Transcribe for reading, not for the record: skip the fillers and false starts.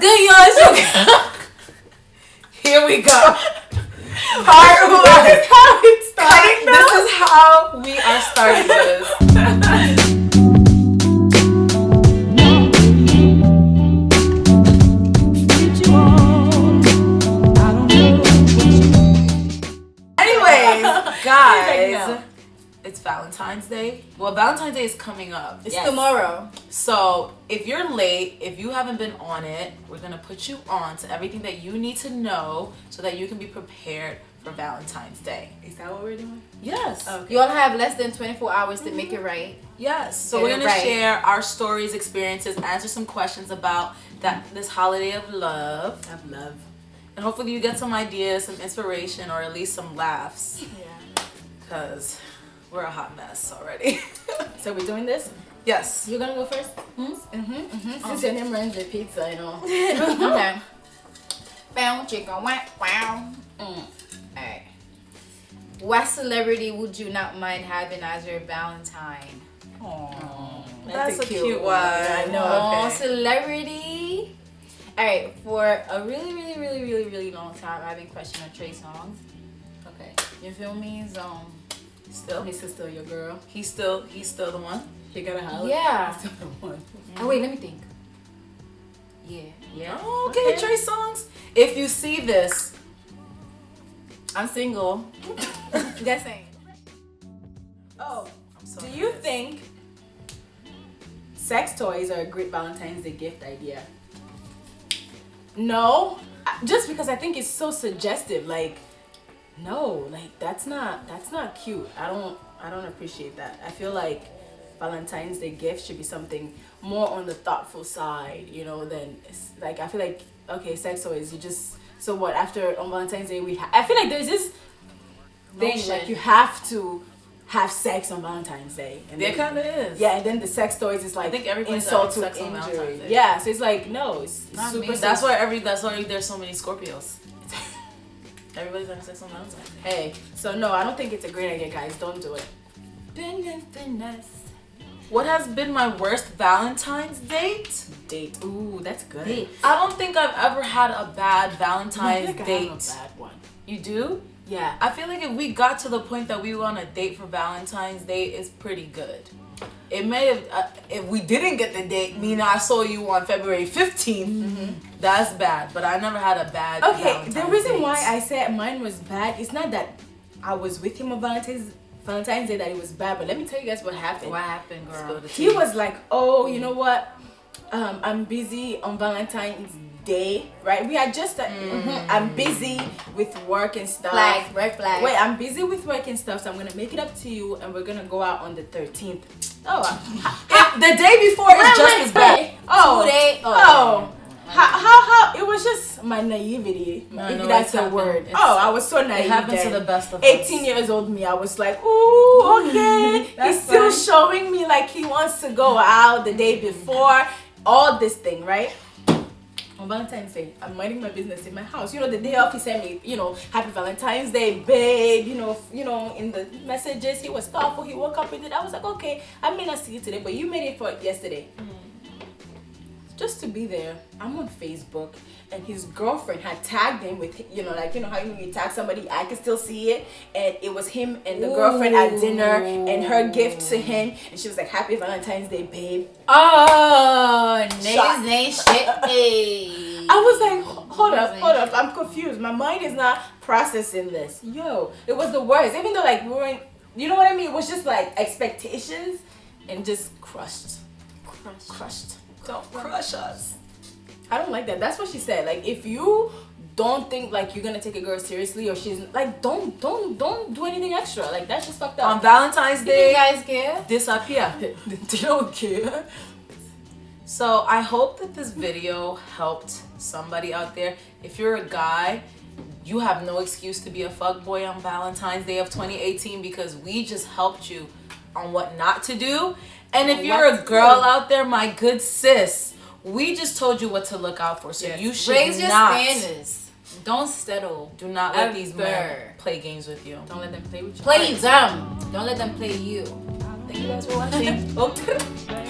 good, y'all? Here we go. Part one. This is how it started. This is how we are starting this. Guys, it's Valentine's Day. Well, Valentine's Day is coming up. It's tomorrow. So if you're late, if you haven't been on it, we're gonna put you on to everything that you need to know so that you can be prepared for Valentine's Day. Is that what we're doing? Yes. Okay. You all have less than 24 hours to make it right. Yes. So Get we're it gonna right. share our stories, experiences, answer some questions about this holiday of love. Of love. And hopefully you get some ideas, some inspiration, or at least some laughs. Yeah. Because we're a hot mess already. So we're doing this? Yes. You're gonna go first? Since your name runs the pizza, you know. Okay. Bow, chicken, wow. Alright. What celebrity would you not mind having as your Valentine? Aww. That's a cute one. I know. Oh, Okay. celebrity. Alright, for a really long time, I've been questioning Trey Songz. Okay. You feel me? Still. He's still your girl. He's still the one. You got a house. Yeah. He's still the one. Oh wait, let me think. Yeah. Oh, okay, Trey Songz. If you see this, I'm single. Just saying. Oh. I'm so Do you nervous. think sex toys are a great Valentine's Day gift idea? No, just because I think it's so suggestive. Like, no, like that's not cute. I don't appreciate that. I feel like Valentine's Day gift should be something more on the thoughtful side, you know. Than like I feel like okay, sex toys. You just so what after on Valentine's Day I feel like there's this thing Notion. like you have to have sex on Valentine's Day. And There then- kind of is. yeah, and then the sex toys is like I think everybody's insult having to sex on injury. Valentine's Day. Yeah, so it's like no, it's Not super. me. That's why there's so many Scorpios. Everybody's having sex on Valentine's Day. Hey, so no, I don't think it's a great idea, guys. Don't do it. What has been my worst Valentine's date? Date. Ooh, that's good. Date. I don't think I've ever had a bad I feel Valentine's like I date. have a bad one. You do? Yeah. I feel like if we got to the point that we were on a date for Valentine's Day, it's pretty good. It may have, if we didn't get the date, meaning I saw you on February 15th, that's bad. But I never had a bad Okay, Valentine's the reason date. why I said mine was bad, it's not that I was with him on Valentine's Day that it was bad, but let me tell you guys what happened. What happened, Let's girl? go to He was like, oh, you know what? I'm busy on Valentine's Day, right? We had just, I'm busy with work and stuff. Flag, red flag. Wait, I'm busy with work and stuff, so I'm gonna make it up to you, and we're gonna go out on the 13th. Oh, the day before is just as bad. Oh, 2 days. oh. How? It was just my naivety, No, if no, that's it's a happened. word. It's- Oh, I was so naive. It happens to then. the best of us. 18 years old me, I was like, ooh, okay. That's He's still fine. showing me like he wants to go out the day before. All this thing, right? On Valentine's Day, I'm minding my business in my house. You know, the day off, he sent me, you know, Happy Valentine's Day, babe. You know, in the messages, he was thoughtful. He woke up with it. I was like, okay, I may not see you today, but you made it for yesterday. Just to be there, I'm on Facebook, and his girlfriend had tagged him with, you know, like, you know how you tag somebody, I can still see it, and it was him and the girlfriend at dinner, and her gift to him, and she was like, Happy Valentine's Day, babe. Oh, Shot. nays, shit. Hey. I was like, hold up, I'm confused. My mind is not processing this. Yo, it was the worst. Even though like we weren't, you know what I mean? It was just like expectations and just crushed. Don't crush us. I don't like that. That's what she said. Like if you don't think like you're gonna take a girl seriously or she's like don't do anything extra. Like that's just fucked On up. Valentine's You Day, guys care? disappear. They don't care. So I hope that this video helped somebody out there. If you're a guy, you have no excuse to be a fuckboy on Valentine's Day of 2018 because we just helped you on what not to do. And if you're a girl out there, my good sis, we just told you what to look out for. So Yes. you should Raise your not, standards. Don't settle. do not let these men Ever. play games with you. Don't let them play with you. Play them. Don't let them play you. Thank you guys for watching.